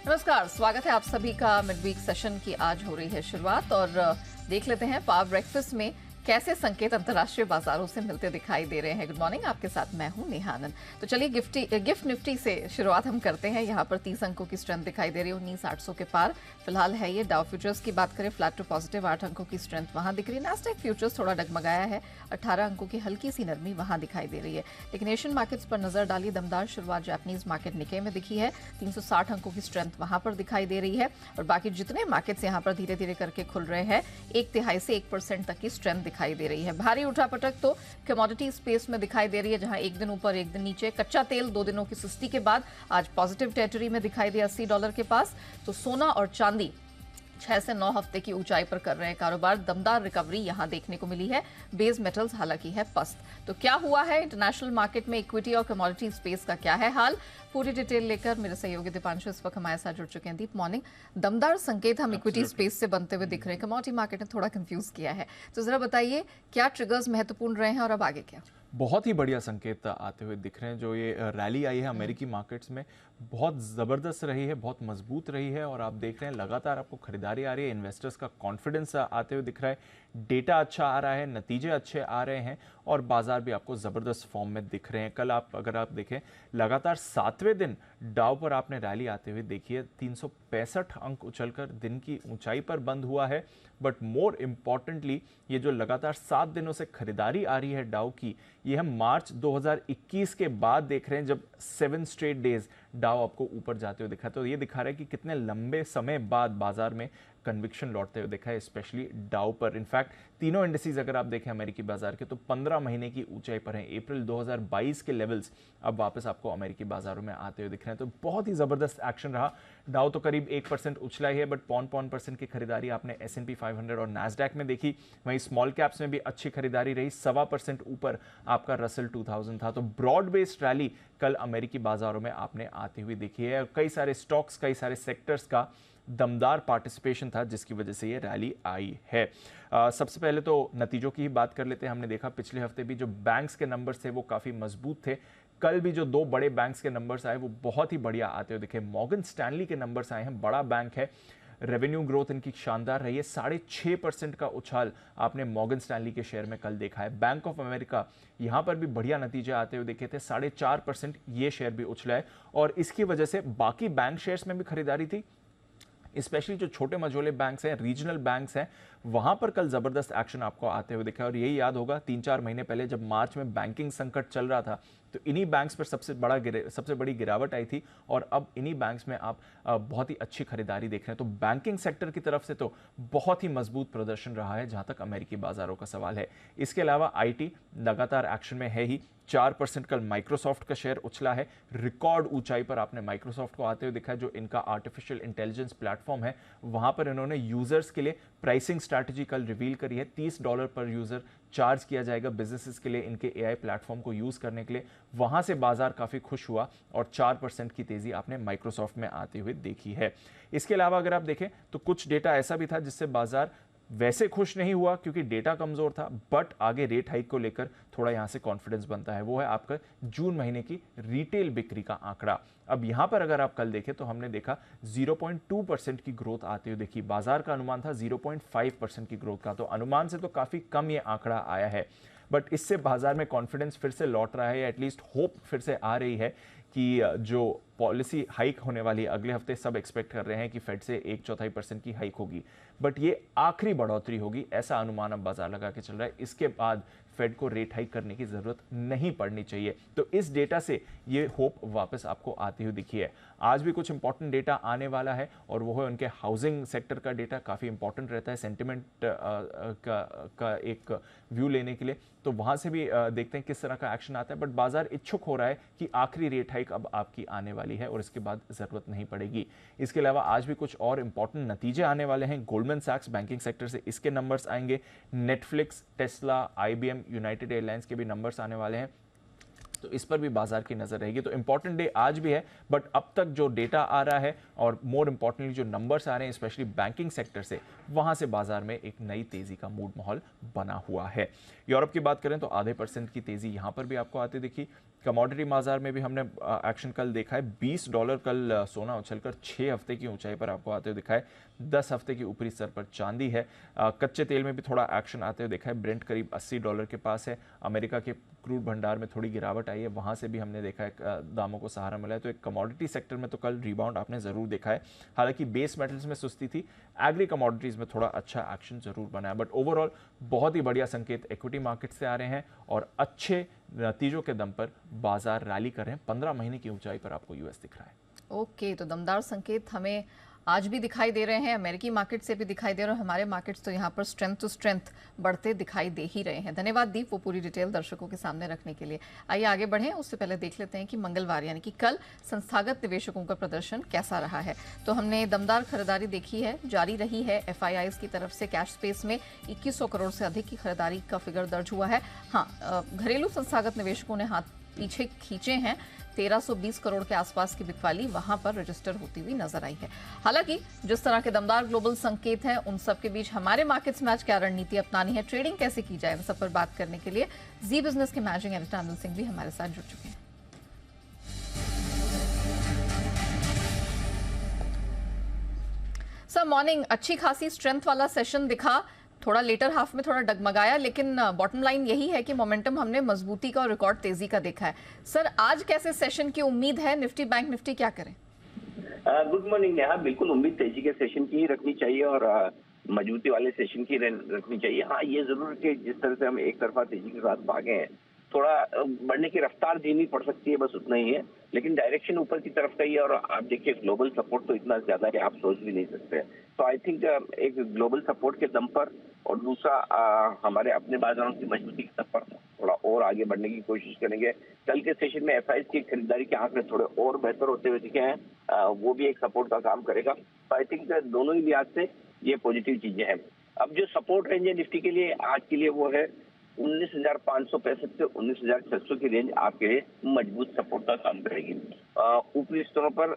नमस्कार, स्वागत है आप सभी का मिड वीक सेशन की। आज हो रही है शुरुआत और देख लेते हैं पावर ब्रेकफास्ट में कैसे संकेत अंतर्राष्ट्रीय बाजारों से मिलते दिखाई दे रहे हैं। गुड मॉर्निंग, आपके साथ मैं हूं नेहा आनंद। तो चलिए गिफ्ट निफ्टी से शुरुआत हम करते हैं। यहाँ पर 30 अंकों की स्ट्रेंथ दिखाई दे रही है, 19,800 के पार फिलहाल है ये। डाउ फ्यूचर्स की बात करें, फ्लैट टू पॉजिटिव, 8 अंकों की स्ट्रेंथ वहां दिख रही है। नैस्डैक फ्यूचर्स थोड़ा डगमगाया है, 18 अंकों की हल्की सी नरमी वहां दिखाई दे रही है। लेकिन एशियन मार्केट्स पर नजर डाली, दमदार शुरुआत जापानीज मार्केट निके में दिखी है, 360 अंकों की स्ट्रेंथ वहां पर दिखाई दे रही है। और बाकी जितने मार्केट्स यहाँ पर धीरे धीरे करके खुल रहे हैं, 1/3 से 1% तक की स्ट्रेंथ दिखाई दे रही है। भारी उठापटक तो कमोडिटी स्पेस में दिखाई दे रही है, जहां एक दिन ऊपर एक दिन नीचे। कच्चा तेल 2 दिनों की सुस्ती के बाद आज पॉजिटिव टेरिटरी में दिखाई दिया, $80 के पास। तो सोना और चांदी 6 से 9 हफ्ते की ऊंचाई पर कर रहे हैं कारोबार। दमदार रिकवरी यहां देखने को मिली है। बेस मेटल्स हालांकि है पस्त। तो क्या हुआ है इंटरनेशनल मार्केट में, इक्विटी और कमोडिटी स्पेस का क्या है हाल, पूरी डिटेल लेकर मेरे सहयोगी दीपांशु इस वक्त हमारे साथ जुड़ चुके हैं। दीप, मॉर्निंग। दमदार संकेत हम इक्विटी स्पेस से बनते हुए दिख रहे हैं, कमोडिटी मार्केट ने थोड़ा कंफ्यूज किया है। तो जरा बताइए क्या ट्रिगर्स महत्वपूर्ण रहे हैं और अब आगे क्या? बहुत ही बढ़िया संकेत आते हुए दिख रहे हैं। जो ये रैली आई है अमेरिकी मार्केट्स में, बहुत ज़बरदस्त रही है, बहुत मजबूत रही है। और आप देख रहे हैं लगातार आपको खरीदारी आ रही है, इन्वेस्टर्स का कॉन्फिडेंस आते हुए दिख रहा है, डेटा अच्छा आ रहा है, नतीजे अच्छे आ रहे हैं और बाजार भी आपको ज़बरदस्त फॉर्म में दिख रहे हैं। कल अगर आप देखें, लगातार 7वें दिन डाउ पर आपने रैली आते हुए देखी है। 365 अंक उछलकर दिन की ऊंचाई पर बंद हुआ है। बट मोर इम्पॉर्टेंटली, ये जो लगातार 7 दिनों से खरीदारी आ रही है डाउ की, ये हम मार्च 2021 के बाद देख रहे हैं, जब 7 स्ट्रेट डेज डाउ आपको ऊपर जाते हुए दिखा। तो ये दिखा रहा है कि कितने लंबे समय बाद बाजार में कन्विक्शन लौटते हुए दिखा है, स्पेशली डाउ पर। इनफैक्ट तीनों इंडिसेस अगर आप देखें अमेरिकी बाजार के, तो 15 महीने की ऊंचाई पर हैं। अप्रैल 2022 के लेवल्स अब वापस आपको अमेरिकी बाजारों में आते हुए दिख रहे हैं। तो बहुत ही जबरदस्त एक्शन रहा। डाउ तो करीब 1% उछला ही है, बट पौन परसेंट की खरीदारी आपने S&P 500 और नैस्डैक में देखी। वहीं स्मॉल कैप्स में भी अच्छी खरीदारी रही, 1.25% ऊपर आपका रसल 2000 था। तो ब्रॉड बेस्ड रैली कल अमेरिकी बाजारों में आपने आती हुई देखी है। कई सारे स्टॉक्स, कई सारे सेक्टर्स का दमदार पार्टिसिपेशन था, जिसकी वजह से ये रैली आई है। सबसे पहले तो नतीजों की ही बात कर लेते हैं। हमने देखा पिछले हफ्ते भी जो बैंक्स के नंबर्स थे वो काफ़ी मजबूत थे। कल भी जो 2 बड़े बैंक्स के नंबर्स आए वो बहुत ही बढ़िया आते हुए दिखे। मॉर्गन स्टैनली के नंबर्स आए हैं, बड़ा बैंक है, रेवेन्यू ग्रोथ इनकी शानदार रही है। 6.5% का उछाल आपने मॉर्गन स्टैनली के शेयर में कल देखा है। बैंक ऑफ अमेरिका, यहां पर भी बढ़िया नतीजे आते हुए देखे थे, 4.5% ये शेयर भी उछला है। और इसकी वजह से बाकी बैंक शेयर्स में भी खरीदारी थी, स्पेशली जो छोटे मझोले बैंक्स हैं, रीजनल बैंक्स हैं, वहां पर कल जबरदस्त एक्शन आपको आते हुए दिखा। और यही याद होगा 3-4 महीने पहले जब मार्च में बैंकिंग संकट चल रहा था, तो इन्हीं बैंक्स पर सबसे बड़ी गिरावट आई थी। और अब इन्हीं बैंक्स में आप बहुत ही अच्छी खरीदारी देख रहे हैं। तो बैंकिंग सेक्टर की तरफ से तो बहुत ही मजबूत प्रदर्शन रहा है, जहां तक अमेरिकी बाजारों का सवाल है। इसके अलावा आईटी लगातार एक्शन में है ही। 4% कल माइक्रोसॉफ्ट का शेयर उछला है। रिकॉर्ड ऊंचाई पर आपने माइक्रोसॉफ्ट को आते हुए दिखा है। जो इनका आर्टिफिशियल इंटेलिजेंस प्लेटफॉर्म है, वहां पर इन्होंने यूजर्स के लिए प्राइसिंग स्ट्रैटेजी कल रिवील करी है। $30 पर यूजर चार्ज किया जाएगा बिजनेसेस के लिए इनके एआई प्लेटफॉर्म को यूज करने के लिए। वहां से बाजार काफी खुश हुआ और 4% की तेजी आपने माइक्रोसॉफ्ट में आते हुए देखी है। इसके अलावा अगर आप देखें तो कुछ डेटा ऐसा भी था जिससे बाजार वैसे खुश नहीं हुआ, क्योंकि डेटा कमजोर था, बट आगे रेट हाइक को लेकर थोड़ा यहां से कॉन्फिडेंस बनता है। वो है आपका जून महीने की रिटेल बिक्री का आंकड़ा। अब यहां पर अगर आप कल देखें तो हमने देखा 0.2% की ग्रोथ आती हुई देखी। बाजार का अनुमान था 0.5% की ग्रोथ का, तो अनुमान से तो काफी कम ये आंकड़ा आया है। बट इससे बाजार में कॉन्फिडेंस फिर से लौट रहा है, या एटलीस्ट होप फिर से आ रही है कि जो पॉलिसी हाइक होने वाली है अगले हफ्ते, सब एक्सपेक्ट कर रहे हैं कि फेड से 1/4% की हाइक होगी, बट ये आखिरी बढ़ोतरी होगी, ऐसा अनुमान अब बाजार लगा के चल रहा है। इसके बाद फेड को रेट हाइक करने की जरूरत नहीं पड़नी चाहिए। तो इस डेटा से ये होप वापस आपको आती हुई दिखी है। आज भी कुछ इंपॉर्टेंट डेटा आने वाला है, और वो है उनके हाउसिंग सेक्टर का डेटा। काफी इंपॉर्टेंट रहता है सेंटिमेंट का एक व्यू लेने के लिए। तो वहां से भी देखते हैं किस तरह का एक्शन आता है। बट बाजार इच्छुक हो रहा है कि आखिरी रेट हाइक अब आपकी आने वाली है और इसके बाद जरूरत नहीं पड़ेगी। इसके अलावा आज भी कुछ और इंपॉर्टेंट नतीजे आने वाले हैं। गोल्डमैन सैक्स बैंकिंग सेक्टर से इसके नंबर्स आएंगे। Netflix, Tesla, IBM, United airlines के भी नंबर्स आने वाले हैं। तो इस पर भी बाजार की नजर रहेगी। तो इंपॉर्टेंट डे आज भी है, बट अब तक जो डेटा आ रहा है और मोर इंपॉर्टेंटली जो नंबर्स आ रहे हैं स्पेशली बैंकिंग सेक्टर से, वहां से बाजार में एक नई तेजी का मूड माहौल बना हुआ है। यूरोप की बात करें तो 0.5% की तेजी यहां पर भी आपको आती दिखी। कमोडिटी बाजार में भी हमने एक्शन कल देखा है। $20 कल सोना उछलकर 6 हफ्ते की ऊंचाई पर आपको आते हुए दिखा है। 10 हफ्ते की ऊपरी स्तर पर चांदी है। कच्चे तेल में भी थोड़ा एक्शन आते हुए देखा है। ब्रेंट करीब $80 के पास है। अमेरिका के क्रूड भंडार में थोड़ी गिरावट आई है, वहां से भी हमने देखा है दामों को सहारा मिला है। तो एक कमोडिटी सेक्टर में तो कल रिबाउंड आपने जरूर देखा है। हालांकि बेस मेटल्स में सुस्ती थी, एग्री कमोडिटीज में थोड़ा अच्छा एक्शन जरूर बना है। बट ओवरऑल बहुत ही बढ़िया संकेत इक्विटी मार्केट से आ रहे हैं और अच्छे नतीजों के दम पर बाजार रैली कर रहे हैं। 15 महीने की ऊंचाई पर आपको यूएस दिख रहा है। ओके, तो दमदार संकेत हमें आज भी दिखाई दे रहे हैं, अमेरिकी मार्केट से भी दिखाई दे रहे हैं और हमारे मार्केट्स तो यहाँ पर स्ट्रेंथ टू स्ट्रेंथ बढ़ते दिखाई दे ही रहे हैं। धन्यवाद दीप, वो पूरी डिटेल दर्शकों के सामने रखने के लिए। आइए आगे बढ़ें, उससे पहले देख लेते हैं कि मंगलवार यानी कि कल संस्थागत निवेशकों का प्रदर्शन कैसा रहा है। तो हमने दमदार खरीदारी देखी है, जारी रही है। FIIs की तरफ से कैश स्पेस में 2100 करोड़ से अधिक की खरीदारी का फिगर दर्ज हुआ है। हाँ, घरेलू संस्थागत निवेशकों ने हाथ पीछे खींचे हैं। 1320 करोड़ के आसपास की बिकवाली वहां पर रजिस्टर होती हुई नजर आई है। हालांकि जिस तरह के दमदार ग्लोबल संकेत हैं, उन सब के बीच हमारे मार्केट्स में आज क्या रणनीति अपनानी है, ट्रेडिंग कैसे की जाए, इन सब पर बात करने के लिए जी बिजनेस के मैनेजिंग एडिटर अनिल सिंह भी हमारे साथ जुड़ चुके हैं। सर मॉर्निंग, अच्छी खासी स्ट्रेंथ वाला सेशन दिखा, थोड़ा लेटर हाफ में थोड़ा डगमगाया, लेकिन बॉटम लाइन यही है कि मोमेंटम हमने मजबूती का और रिकॉर्ड तेजी का देखा है। सर आज कैसे सेशन की उम्मीद है, निफ्टी बैंक निफ्टी क्या करें? गुड मॉर्निंग नेहा, बिल्कुल उम्मीद तेजी के सेशन की ही रखनी चाहिए और मजबूती वाले सेशन की रखनी चाहिए। हाँ, ये जरूर कि जिस तरह से हम एक तरफा तेजी के साथ भागे हैं, थोड़ा बढ़ने की रफ्तार धीमी पड़ सकती है, बस उतना ही है, लेकिन डायरेक्शन ऊपर की तरफ का ही है। और आप देखिए ग्लोबल सपोर्ट तो इतना ज्यादा है आप सोच भी नहीं सकते। तो आई थिंक एक ग्लोबल सपोर्ट के दम पर और दूसरा हमारे अपने बाजारों की मजबूती के दम पर थोड़ा और आगे बढ़ने की कोशिश करेंगे। कल के सेशन में FIs की खरीदारी के आंकड़े थोड़े और बेहतर होते हुए दिखे हैं, वो भी एक सपोर्ट का काम करेगा। तो आई थिंक दोनों ही लिहाज से ये पॉजिटिव चीजें हैं। अब जो सपोर्ट रेंज है निफ्टी के लिए आज के लिए वो है 19,565 से 19,600 की रेंज आपके लिए मजबूत सपोर्ट का काम करेगी। ऊपरी स्तरों पर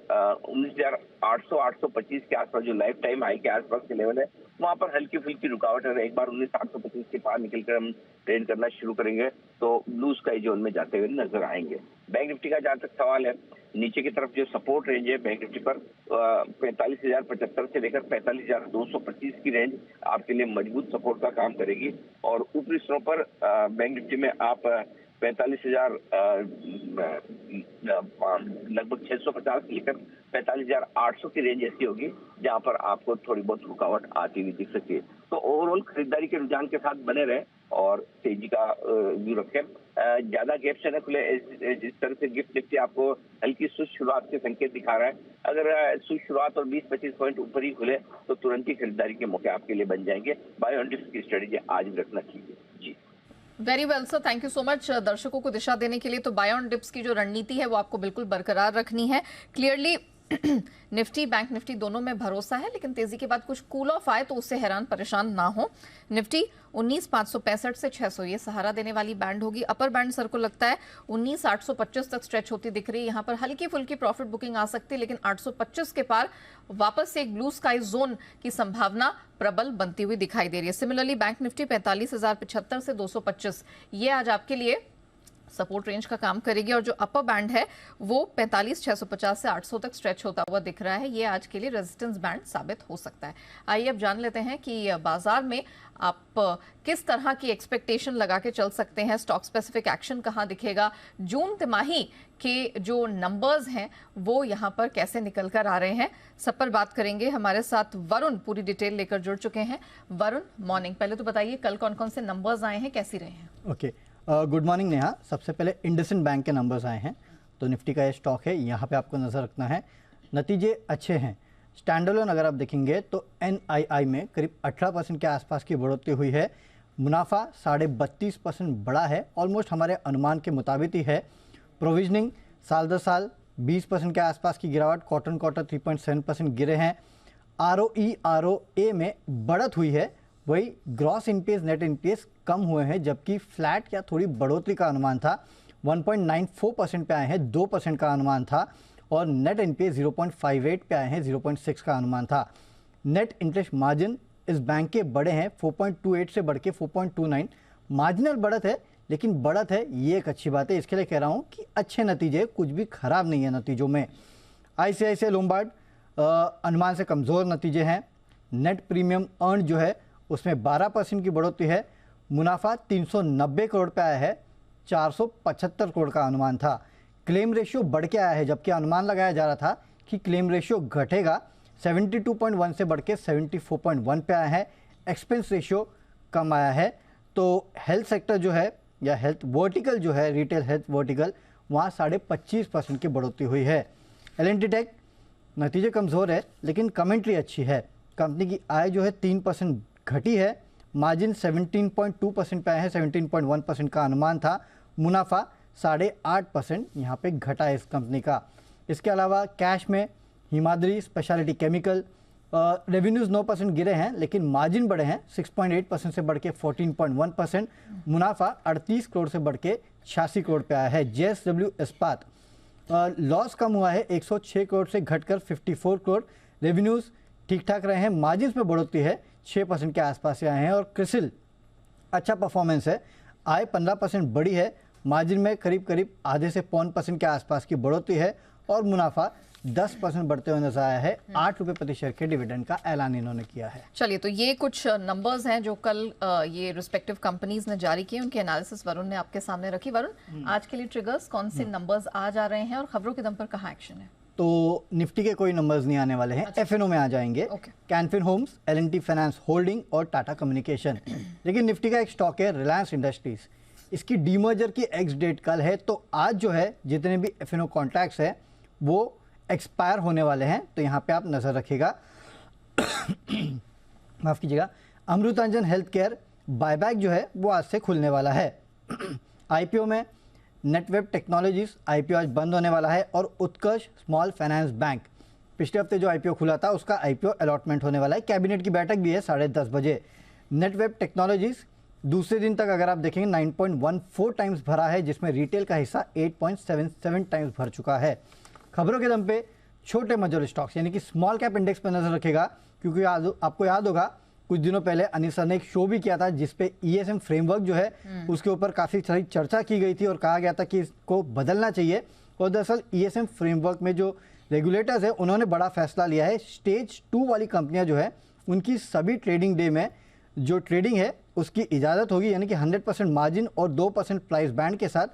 19,800 825 के आसपास जो लाइफ टाइम हाई के आसपास के लेवल है, वहां पर हल्की फुल्की रुकावट है। एक बार 19,825 के पार निकलकर हम ट्रेड करना शुरू करेंगे तो ब्लू स्काई जोन में जाते हुए नजर आएंगे। बैंक निफ्टी का जहां तक सवाल है, नीचे की तरफ जो सपोर्ट रेंज है बैंक निफ्टी पर 45,075 से लेकर 45,225 की रेंज आपके लिए मजबूत सपोर्ट का काम करेगी। और ऊपरी स्तरों पर बैंक निफ्टी में आप 45,000 लगभग 650 से लेकर 45,800 की रेंज ऐसी होगी जहां पर आपको थोड़ी बहुत रुकावट आती हुई दिख सकती है। तो ओवरऑल खरीदारी के रुझान के साथ बने रहे और तेजी का व्यू रखें। ज्यादा गैप से न खुले, जिस तरह से गिफ्ट निफ्टी आपको हल्की सुस्त शुरुआत के संकेत दिखा रहा है, अगर सुस्त शुरुआत और 20-25 पॉइंट ऊपर ही खुले तो तुरंत ही खरीदारी के मौके आपके लिए बन जाएंगे। बाय ऑन डिप्स की स्ट्रेटेजी आज भी रखना चाहिए। जी very well sir, thank you so much दर्शकों को दिशा देने के लिए। तो बाय ऑन डिप्स की जो रणनीति है वो आपको बिल्कुल बरकरार रखनी है। क्लियरली निफ्टी बैंक निफ्टी दोनों में भरोसा है, लेकिन तेजी के बाद कुछ कूल ऑफ आए तो उससे हैरान परेशान ना हो। निफ्टी 19,565 से 600 ये सहारा देने वाली बैंड होगी। अपर बैंड सर को लगता है 19,825 तक स्ट्रेच होती दिख रही है। यहाँ पर हल्की फुल्की प्रॉफिट बुकिंग आ सकती है, लेकिन 825 के पार वापस से एक ब्लू स्काई जोन की संभावना प्रबल बनती हुई दिखाई दे रही है। सिमिलरली बैंक निफ्टी 45,075 से 225 ये आज आपके लिए सपोर्ट रेंज का काम करेगी और जो अपर बैंड है वो 45,650 से 800 तक स्ट्रेच होता हुआ दिख रहा है। ये आज के लिए रेजिस्टेंस बैंड साबित हो सकता है। आइए अब जान लेते हैं कि बाजार में आप किस तरह की एक्सपेक्टेशन लगा के चल सकते हैं, स्टॉक स्पेसिफिक एक्शन कहां दिखेगा, जून तिमाही के जो नंबर्स हैं वो यहां पर कैसे निकल कर आ रहे हैं, सब पर बात करेंगे। हमारे साथ वरुण पूरी डिटेल लेकर जुड़ चुके हैं। वरुण मॉर्निंग, पहले तो बताइए कल कौन कौन से नंबर्स आए हैं, कैसी रहे हैं? Okay, good morning Neha. सबसे पहले इंडसइंड बैंक के नंबर्स आए हैं, तो निफ्टी का ये स्टॉक है, यहाँ पे आपको नज़र रखना है। नतीजे अच्छे हैं। स्टैंडअलोन अगर आप देखेंगे तो NII में करीब 18% के आसपास की बढ़ोतरी हुई है। मुनाफा 32.5% बढ़ा है, ऑलमोस्ट हमारे अनुमान के मुताबिक ही है। प्रोविजनिंग साल दर साल 20% के आसपास की गिरावट, क्वार्टर 3.7% गिरे हैं। ROE ROA में बढ़त हुई है, वही ग्रॉस एनपीएस नेट एनपीएस कम हुए हैं, जबकि फ्लैट या थोड़ी बढ़ोतरी का अनुमान था 1.94% पे आए हैं, 2% का अनुमान था। और नेट एनपीएस 0.58 पे आए हैं, 0.6 का अनुमान था। नेट इंटरेस्ट मार्जिन इस बैंक के बड़े हैं, 4.28 से बढ़ के 4.29। मार्जिनल बढ़त है, लेकिन बढ़त है, ये एक अच्छी बात है। इसके लिए कह रहा हूँ कि अच्छे नतीजे, कुछ भी खराब नहीं है नतीजों में। ICICI लोम्बार्ड अनुमान से कमज़ोर नतीजे हैं। नेट प्रीमियम अर्न जो है उसमें 12% की बढ़ोतरी है। मुनाफा 390 करोड़ पे आया है, 475 करोड़ का अनुमान था। क्लेम रेशियो बढ़ के आया है, जबकि अनुमान लगाया जा रहा था कि क्लेम रेशियो घटेगा, 72.1 से बढ़ के 74.1 पे आया है। एक्सपेंस रेशियो कम आया है। तो हेल्थ सेक्टर जो है, या हेल्थ वर्टिकल जो है, रिटेल हेल्थ वर्टिकल, वहाँ 25.5% की बढ़ोतरी हुई है। L&T टेक नतीजे कमज़ोर है, लेकिन कमेंट्री अच्छी है। कंपनी की आय जो है 3% घटी है। मार्जिन 17.2% पे आए हैं, 17.1% का अनुमान था। मुनाफा 8.5% यहाँ पे घटा है इस कंपनी का। इसके अलावा कैश में हिमाद्री स्पेशलिटी केमिकल रेवेन्यूज़ 9% गिरे हैं, लेकिन मार्जिन बढ़े हैं 6.8% से बढ़ के 14.1%। मुनाफा 38 करोड़ से बढ़ के 86 करोड़ पे आया है। JSW इस्पात लॉस कम हुआ है, 106 करोड़ से घटकर 54 करोड़। रेवेन्यूज़ ठीक ठाक रहे हैं, मार्जिन में बढ़ोतरी है, 6% के आसपास से आए हैं। और क्रिसिल अच्छा परफॉर्मेंस है, आय 15% बढ़ी है, मार्जिन में करीब करीब आधे से 5% के आसपास की बढ़ोतरी है। और मुनाफा 10% बढ़ते हुए नजर आया है। 8 रुपये प्रति शेयर के डिविडेंड का ऐलान इन्होंने किया है। चलिए, तो ये कुछ नंबर्स हैं जो कल ये रिस्पेक्टिव कंपनीज ने जारी किए, उनके एनालिसिस वरुण ने आपके सामने रखी। वरुण, आज के लिए ट्रिगर्स कौन से नंबर्स आ जा रहे हैं और खबरों के दम पर कहाँ एक्शन है? तो निफ्टी के कोई नंबर्स नहीं आने वाले हैं। अच्छा। FNO में आ जाएंगे। Can Fin Holmes, L&T finance holding और टाटा कम्युनिकेशन। लेकिन निफ्टी का एक स्टॉक है रिलायंस इंडस्ट्रीज, इसकी डीमर्जर की एक्स डेट कल है। तो आज जो है जितने भी FNO कॉन्ट्रैक्ट्स हैं वो एक्सपायर होने वाले हैं, तो यहाँ पे आप नज़र रखिएगा। माफ़ कीजिएगा। अमृतांजन हेल्थ केयर बायबैक जो है वो आज से खुलने वाला है। IPO में नेटवेब टेक्नोलॉजीज IPO आज बंद होने वाला है। और उत्कर्ष स्मॉल फाइनेंस बैंक, पिछले हफ्ते जो IPO खुला था उसका IPO अलॉटमेंट होने वाला है। कैबिनेट की बैठक भी है 10:30 बजे। नेटवेब टेक्नोलॉजीज दूसरे दिन तक अगर आप देखेंगे 9.14 टाइम्स भरा है, जिसमें रिटेल का हिस्सा 8.77 टाइम्स भर चुका है। खबरों के दम पे छोटे मजोर स्टॉक्स यानी कि स्मॉल कैप इंडेक्स पर नजर रखेगा, क्योंकि आपको याद होगा कुछ दिनों पहले अनिल सर ने एक शो भी किया था जिसपे ESM फ्रेमवर्क जो है उसके ऊपर काफ़ी सारी चर्चा की गई थी और कहा गया था कि इसको बदलना चाहिए। और दरअसल ESM फ्रेमवर्क में जो रेगुलेटर्स है उन्होंने बड़ा फैसला लिया है। स्टेज 2 वाली कंपनियां जो है उनकी सभी ट्रेडिंग डे में जो ट्रेडिंग है उसकी इजाज़त होगी, यानी कि 100% मार्जिन और 2% प्राइस बैंड के साथ।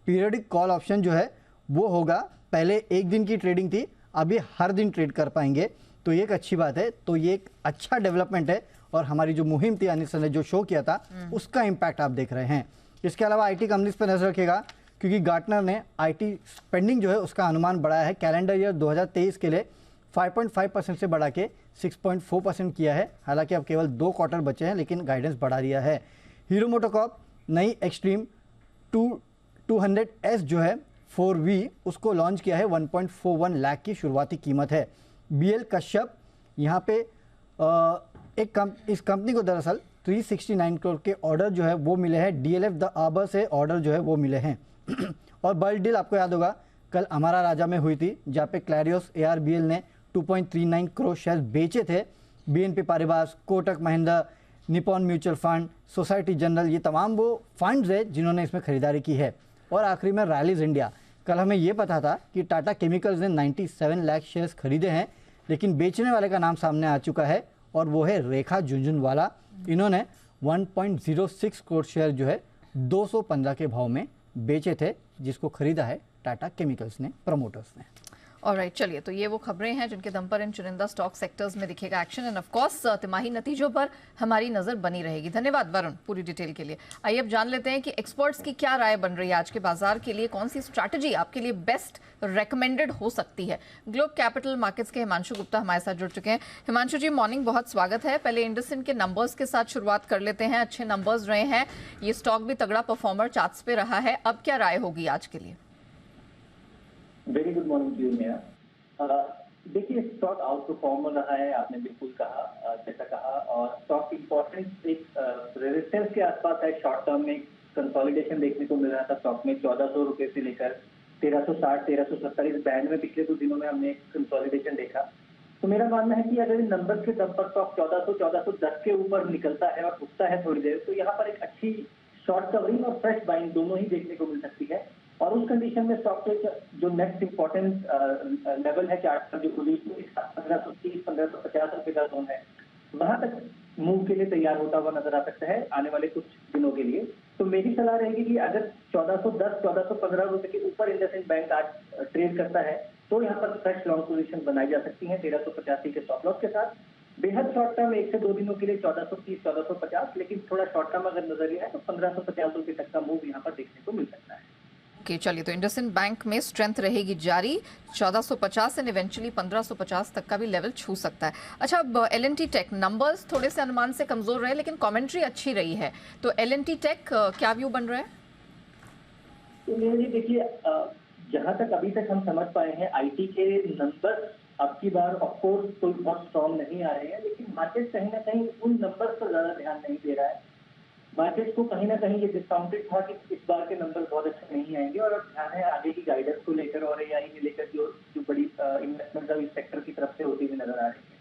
पीरियडिक कॉल ऑप्शन जो है वो होगा, पहले एक दिन की ट्रेडिंग थी, अभी हर दिन ट्रेड कर पाएंगे, तो ये एक अच्छी बात है। तो ये एक अच्छा डेवलपमेंट है और हमारी जो मुहिम थी अनिल सर ने जो शो किया था उसका इम्पैक्ट आप देख रहे हैं। इसके अलावा IT कंपनीज पर नजर रखेगा, क्योंकि गार्टनर ने IT स्पेंडिंग जो है उसका अनुमान बढ़ाया है। कैलेंडर ईयर 2023 के लिए 5.5% से बढ़ा के 6.4% किया है। हालांकि अब केवल 2 क्वार्टर बचे हैं, लेकिन गाइडेंस बढ़ा दिया है। हीरो मोटोकॉर्प नई एक्सट्रीम 200S जो है 4V उसको लॉन्च किया है। 1.41 लाख की शुरुआती कीमत है। BL कश्यप यहाँ पे इस कंपनी को दरअसल 369 करोड़ के ऑर्डर जो है वो मिले हैं। DLF द आर्बर से ऑर्डर जो है वो मिले हैं। और बल्क डील आपको याद होगा कल हमारा राजा में हुई थी, जहाँ पे क्लैरियोस ARBL ने 2.39 करोड़ शेयर बेचे थे। BNP Paribas, Kotak Mahindra, Nippon mutual fund, Societe Generale, ये तमाम वो फंड्स है जिन्होंने इसमें खरीदारी की है। और आखिरी में रैलीज इंडिया, कल हमें ये पता था कि टाटा केमिकल्स ने 97 लाख शेयर्स खरीदे हैं, लेकिन बेचने वाले का नाम सामने आ चुका है और वो है रेखा झुंझुनवाला। इन्होंने 1.06 करोड़ शेयर जो है 215 के भाव में बेचे थे, जिसको खरीदा है टाटा केमिकल्स ने, प्रमोटर्स ने। ऑलराइट, चलिए, तो ये वो खबरें हैं जिनके दम पर इन चुनिंदा स्टॉक सेक्टर्स में दिखेगा एक्शन। एंड ऑफ कोर्स तिमाही नतीजों पर हमारी नजर बनी रहेगी। धन्यवाद वरुण पूरी डिटेल के लिए। आइए अब जान लेते हैं कि एक्सपर्ट्स की क्या राय बन रही है आज के बाजार के लिए, कौन सी स्ट्रैटेजी आपके लिए बेस्ट रेकमेंडेड हो सकती है। ग्लोब कैपिटल मार्केट्स के हिमांशु गुप्ता हमारे साथ जुड़ चुके हैं। हिमांशु जी, मॉर्निंग, बहुत स्वागत है। पहले इंडसइंड के नंबर्स के साथ शुरुआत कर लेते हैं। अच्छे नंबर्स रहे हैं, ये स्टॉक भी तगड़ा परफॉर्मर चार्ट्स पे रहा है, अब क्या राय होगी आज के लिए? Very good morning to you Neha. देखिए, स्टॉक आउट परफॉर्मर रहा है, आपने बिल्कुल कहा, जैसा कहा। और स्टॉक इंपॉर्टेंस एक रेजिस्टेंस के आसपास है। शॉर्ट टर्म में कंसोलिडेशन देखने को मिल रहा था स्टॉक में। 1400 रुपए से लेकर 1360, 1370 इस बैंड में पिछले 2 दिनों में हमने कंसोलिडेशन देखा। तो मेरा मानना है कि अगर इन नंबर के दम पर स्टॉक 1400, 1410 के ऊपर निकलता है और उठता है थोड़ी देर, तो यहाँ पर एक अच्छी शॉर्ट कवरिंग और फ्रेश बाइंग दोनों ही देखने को मिल सकती है। और उस कंडीशन में स्टॉक के जो नेक्स्ट इंपॉर्टेंट लेवल है चार्ट पर, जो पोजीशन 1530-1550 रुपए का जोन है, वहां तक मूव के लिए तैयार होता हुआ नजर आ सकता है आने वाले कुछ दिनों के लिए। तो मेरी सलाह रहेगी कि अगर 1410-1415 रुपए के ऊपर इंडसइंड बैंक आज ट्रेड करता है तो यहाँ पर फ्रेश लॉन्ग पोजीशन बनाई जा सकती है 1385 के स्टॉप लॉस के साथ। बेहद शॉर्ट टर्म 1 से 2 दिनों के लिए 1430-1450, लेकिन थोड़ा शॉर्ट टर्म अगर नजरिया है तो 1550 रुपए तक का मूव यहाँ पर देखने को मिल सकता है। ओके, चलिए, तो इंडसइंड बैंक में स्ट्रेंथ रहेगी जारी, 1450 एंड इवेंचुअली 1550 तक का भी लेवल छू सकता है। अच्छा, अब L&T टेक नंबर्स थोड़े से अनुमान से कमजोर रहे लेकिन कमेंट्री अच्छी रही है, तो L&T टेक क्या व्यू बन रहा है? तो मेरे देखिए, जहां तक अभी तक हम समझ पाए हैं आईटी के नंबर्स अब की बार ऑफकोर्स कोई बहुत स्ट्रॉन्ग नहीं आ रहे हैं, लेकिन मार्केट कहीं ना कहीं उन नंबर्स पर ज्यादा ध्यान नहीं दे रहा है। मार्केट को कहीं ना कहीं ये डिस्काउंटेड था कि इस बार के नंबर बहुत अच्छे नहीं आएंगे, और अब ध्यान है आगे की गाइडेंस को लेकर और एआई को लेकर जो बड़ी इन्वेस्टमेंट इस सेक्टर की तरफ से होती हुई नजर आ रही है।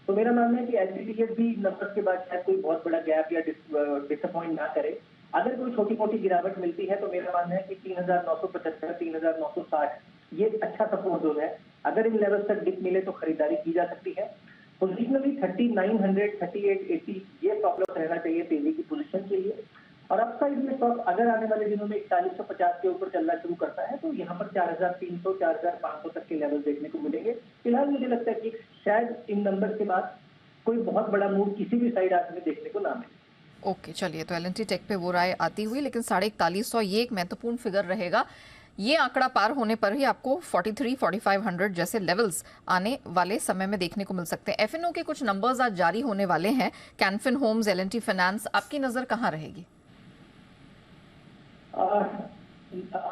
तो मेरा मानना है कि एलटीटीएस भी नंबर्स के बाद शायद कोई बहुत बड़ा गैप या डिसअपॉइंट ना करे। अगर कोई छोटी मोटी गिरावट मिलती है तो मेरा मानना है कि 3975, 3960 ये अच्छा सपोर्ट जोन है। अगर इन लेवल्स तक डिप मिले तो खरीदारी की जा सकती है। पोजिशनली 3900, 3880 ये स्टॉप लॉस रहना चाहिए तेजी की पोजीशन के लिए। और अपसाइड में स्टॉक अगर आने वाले दिनों में 4150 के ऊपर चलना शुरू करता है तो यहाँ पर 4300, 4500 तक के लेवल देखने को मिलेंगे। फिलहाल मुझे लगता है कि शायद इन नंबर के बाद कोई बहुत बड़ा मूव किसी भी साइड आज में देखने को ना मिले। ओके, चलिए, तो L&T टेक पे वो राय आती हुई, लेकिन 4150 ये एक महत्वपूर्ण फिगर रहेगा। ये आंकड़ा पार होने पर ही आपको 43-4500 जैसे लेवल्स आने वाले समय में देखने को मिल सकते हैं। एफएनओ के कुछ नंबर्स आज जारी होने वाले हैं, कैनफिन होम्स, L&T फाइनेंस, आपकी नजर कहाँ रहेगी?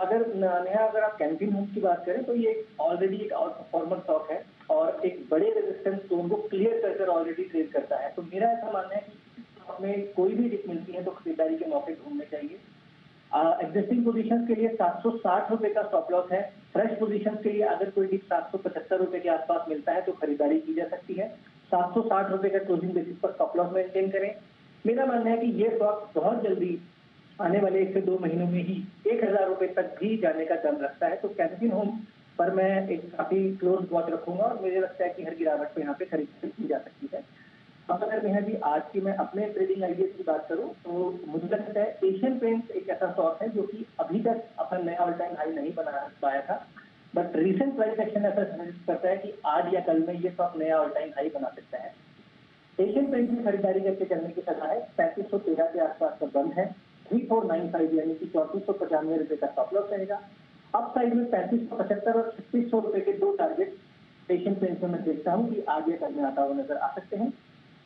अगर आप कैनफिन होम्स की बात करें तो ये ऑलरेडी एक आउट परफॉर्मर स्टॉक है और एक बड़े रेजिस्टेंस जोन को क्लियर कर ऑलरेडी ट्रेड करता है। तो मेरा ऐसा मानना है कि स्टॉक में कोई भी डिप मिलती है तो खरीदारी के मौके ढूंढने चाहिए। एग्जिस्टिंग पोजीशंस के लिए 760 रुपए का स्टॉप लॉस है। फ्रेश पोजीशंस के लिए अगर कोई डिप 775 रुपए के आसपास मिलता है तो खरीदारी की जा सकती है। 760 रुपए का क्लोजिंग बेसिस पर स्टॉप लॉस मेंटेन करें। मेरा मानना है कि ये स्टॉक बहुत जल्दी आने वाले 1 से 2 महीनों में ही 1000 रुपए तक भी जाने का दम रखता है। तो कैनफिन होम पर मैं एक काफी क्लोज वॉच रखूंगा और मुझे लगता है कि हर गिरावट पे यहाँ पे खरीदारी की जा सकती है। अब अगर मैं भी आज की मैं अपने ट्रेडिंग आइडियाज की बात करूं तो मुझे लगता है एशियन पेंट्स एक ऐसा स्टॉक है जो कि अभी तक अपना नया ऑल टाइम हाई नहीं बना पाया था, बट रिसेंट प्राइस एक्शन ऐसा सजेस्ट करता है कि आज या कल में ये स्टॉक नया ऑल टाइम हाई बना सकता है। एशियन पेंट्स में खरीदारी करके करने की सलाह है। 3513 के आसपास का बंद है। 3495 यानी कि 3495 रुपए का स्टॉप लॉस रहेगा। अप साइड में 3575 और 3600 रुपए के दो टारगेट एशियन पेंट्स में मैं देखता हूँ कि आज या कल में आता हुआ नजर आ सकते हैं।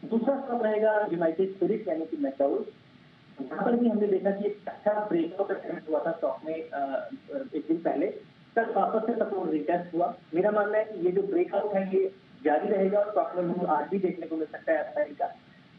दूसरा स्टॉक रहेगा यूनाइटेड स्पिरिट यानी कि मेटल्स। यहाँ पर भी हमने देखा कि एक अच्छा ब्रेकआउट अटेम्प्ट हुआ था स्टॉक में एक दिन पहले, कल वापस से सपोर्ट रिटेस्ट हुआ। मेरा मानना है कि ये जो ब्रेकआउट है ये जारी रहेगा और स्टॉक में आज भी देखने को मिल सकता है अपसाइड का।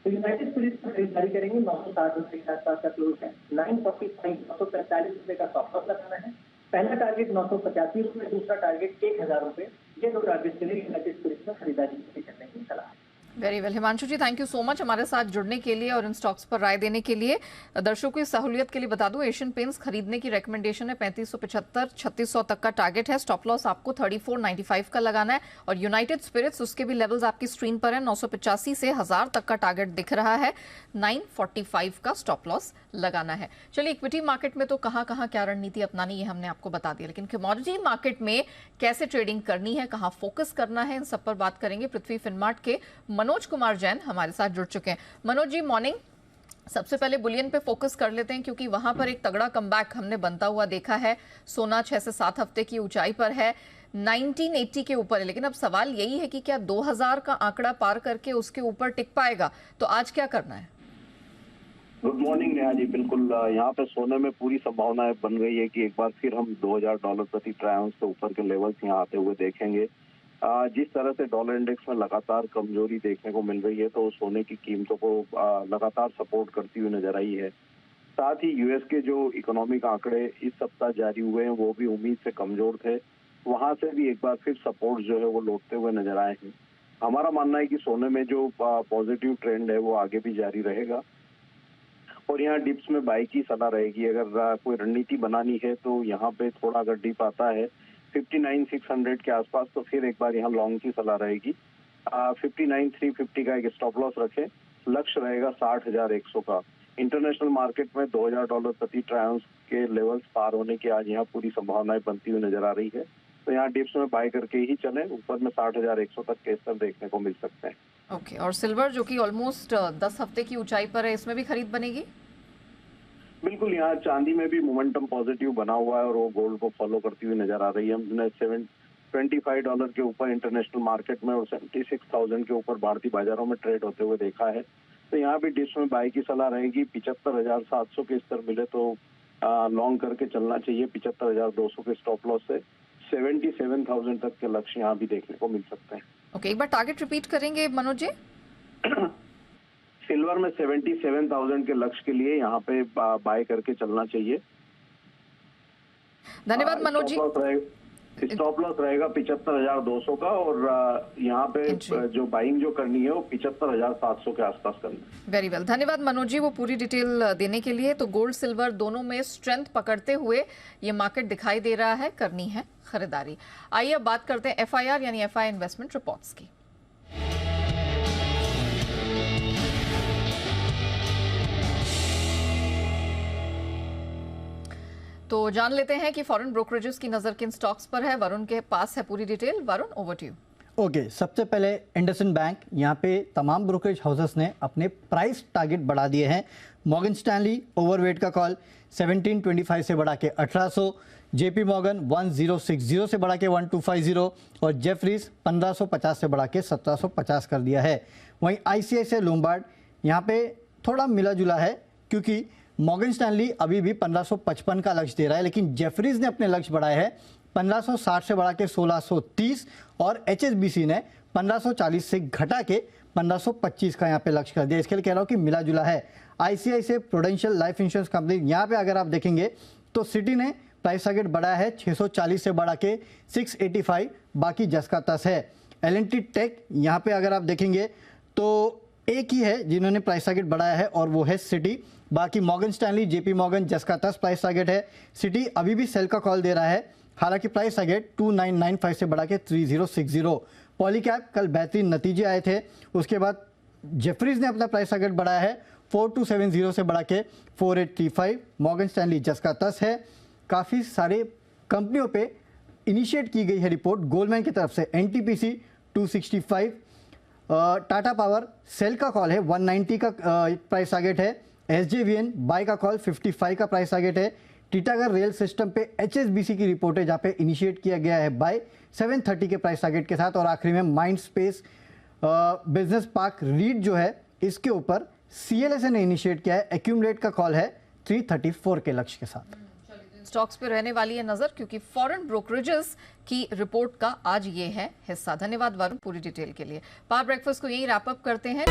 तो यूनाइटेड स्पिरिट में खरीदारी करेंगे। 960 रुपए के आसपास का क्लोज है। 945, 945 रुपए का स्टॉप लॉस लगाना है। पहला टारगेट 985 रुपए, दूसरा टारगेट 1000 रुपए। ये दो टारगेट के लिए यूनाइटेड स्पिरिट में खरीदारी करने की सलाह है। Very well, Himanshu ji, thank you so much हमारे साथ जुड़ने के लिए और इन स्टॉक्स पर राय देने के लिए। दर्शकों की सहूलियत के लिए बता दूं, एशियन पेंट्स खरीदने की रेकमेंडेशन है। 3575, 3600 तक का टारगेट है। स्टॉप लॉस आपको 3495 का लगाना है। और यूनाइटेड स्पिरिट्स, उसके भी लेवल्स आपकी स्क्रीन पर है। 985 से 1000 तक का टारगेट दिख रहा है। 945 का स्टॉप लॉस लगाना है। चलिए, इक्विटी मार्केट में तो कहां कहां क्या रणनीति अपनानी ये हमने आपको बता दिया, लेकिन कमोडिटी मार्केट में कैसे ट्रेडिंग करनी है, कहां फोकस करना है, इन सब पर बात करेंगे। पृथ्वी फिनमार्ट के मनोज कुमार जैन हमारे साथ जुड़ चुके हैं। मनोज जी, मॉर्निंग। सबसे पहले बुलियन पे फोकस कर लेते हैं क्योंकि वहां पर एक तगड़ा कमबैक हमने बनता हुआ देखा है। सोना 6 से 7 हफ्ते की ऊंचाई पर है, 1980 के ऊपर है, लेकिन अब सवाल यही है कि क्या 2000 का आंकड़ा पार करके उसके ऊपर टिक पाएगा? तो आज क्या करना है? Good morning Neha ji. बिल्कुल, यहाँ पे सोने में पूरी संभावनाएं बन गई है कि एक बार फिर हम $2000 प्रति ट्राई आउंस से ऊपर के लेवल्स यहाँ आते हुए देखेंगे। जिस तरह से डॉलर इंडेक्स में लगातार कमजोरी देखने को मिल रही है तो सोने की कीमतों को लगातार सपोर्ट करती हुई नजर आई है। साथ ही यूएस के जो इकोनॉमिक आंकड़े इस सप्ताह जारी हुए हैं वो भी उम्मीद से कमजोर थे। वहां से भी एक बार फिर सपोर्ट जो है वो लौटते हुए नजर आए हैं। हमारा मानना है कि सोने में जो पॉजिटिव ट्रेंड है वो आगे भी जारी रहेगा और यहाँ डिप्स में बाई की सलाह रहेगी। अगर कोई रणनीति बनानी है तो यहाँ पे थोड़ा अगर डिप आता है 59,600 के आसपास तो फिर एक बार यहाँ लॉन्ग की सलाह रहेगी। 59,350 का एक स्टॉप लॉस रखें। लक्ष्य रहेगा 60,100 का। इंटरनेशनल मार्केट में $2,000 प्रति ट्राई आउंस के लेवल्स पार होने की आज यहाँ पूरी संभावनाएं बनती हुई नजर आ रही है। तो यहाँ डिप्स में बाय करके ही चलें, ऊपर में 60,100 तक के स्तर देखने को मिल सकते हैं। ओके, और सिल्वर जो कि ऑलमोस्ट 10 हफ्ते की ऊंचाई पर है, इसमें भी खरीद बनेगी? बिल्कुल, यहाँ चांदी में भी मोमेंटम पॉजिटिव बना हुआ है और वो गोल्ड को फॉलो करती हुई नजर आ रही है। हमने $25 के ऊपर इंटरनेशनल मार्केट में और 76,000 के ऊपर भारतीय बाजारों में ट्रेड होते हुए देखा है। तो यहाँ भी डिप्स में बाई की सलाह रहेगी। 75,700 के स्तर मिले तो लॉन्ग करके चलना चाहिए। 75,200 के स्टॉप लॉस से 77,000 तक के लक्ष्य यहाँ भी देखने को मिल सकते हैं। ओके, एक बार टारगेट रिपीट करेंगे मनोज जी? सिल्वर में 77,000 के लक्ष्य के लिए यहाँ पे बाय करके चलना चाहिए। धन्यवाद मनोज जी। स्टॉप लॉस रहेगा 75,200 का और यहाँ पे जो बाइंग जो करनी है वो 75,700 के आसपास करनी है। वेरी वेल, धन्यवाद मनोज जी वो पूरी डिटेल देने के लिए। तो गोल्ड सिल्वर दोनों में स्ट्रेंथ पकड़ते हुए ये मार्केट दिखाई दे रहा है, करनी है खरीदारी। आइए अब बात करते हैं FIR यानी FI इन्वेस्टमेंट रिपोर्ट्स की। तो जान लेते हैं कि फॉरेन ब्रोकरेजेस की नजर किन स्टॉक्स पर है। वरुण के पास है पूरी detail. Varun, over to you. Okay, सबसे पहले इंडसइंड बैंक, यहाँ पे तमाम ब्रोकरेज हाउसेस ने अपने प्राइस टारगेट बढ़ा दिए हैं। मॉर्गन स्टैनली ओवरवेट का कॉल 1725 से बढ़ा के 1800, JP मॉर्गन 1060 से बढ़ा के 1250 और जेफरीज 1550 से बढ़ा के 1750 कर दिया है। वहीं ICICI लोम्बार्ड यहाँ पे थोड़ा मिला जुला है, क्योंकि मॉर्गन स्टैनली अभी भी 1555 का लक्ष्य दे रहा है, लेकिन जेफरीज ने अपने लक्ष्य बढ़ाए हैं 1560 से बढ़ा के 1630 और HSBC ने 1540 से घटा के 1525 का यहाँ पे लक्ष्य कर दिया। इसके लिए कह रहा हूँ कि मिला जुला है। ICICI prudential life insurance company, यहाँ पे अगर आप देखेंगे तो सिटी ने प्राइस टारगेट बढ़ाया है 640 से बढ़ा के 685, बाकी जस का तस है। L&T टेक, यहाँ पे अगर आप देखेंगे तो एक ही है जिन्होंने प्राइस टारगेट बढ़ाया है और वो है सिटी। बाकी मॉर्गन स्टैनली, JP मॉर्गन, जस का तस प्राइस टारगेट है। सिटी अभी भी सेल का कॉल दे रहा है, हालांकि प्राइस टारगेट 2995 से बढ़ा के 3060। पॉलीकैप कल बेहतरीन नतीजे आए थे, उसके बाद जेफरीज ने अपना प्राइस टारगेट बढ़ाया है 4270 से बढ़ा के 4835। मॉर्गन स्टैनली, जस का तस है। काफ़ी सारे कंपनियों पे इनिशिएट की गई है रिपोर्ट। गोल्डमैन की तरफ से NTPC 265, टाटा पावर सेल का कॉल है 190 का प्राइस टारगेट है। SJVN बाय का कॉल 55 का प्राइस टारगेट है। टीटागढ़ रेल सिस्टम पे HSBC की रिपोर्ट है जहाँ पे इनिशिएट किया गया है बाय 730 के प्राइस टारगेट के साथ। और आखिरी में mind space business park REET जो है, इसके ऊपर CLSA ने इनिशिएट किया है, एक्यूमुलेट का कॉल है 334 के लक्ष्य के साथ। स्टॉक्स पे रहने वाली है नजर, क्योंकि फॉरेन ब्रोकरेजेस की रिपोर्ट का आज ये है हिस्सा। धन्यवाद वरुण पूरी डिटेल के लिए। पावर ब्रेकफास्ट को यही रैप अप करते हैं।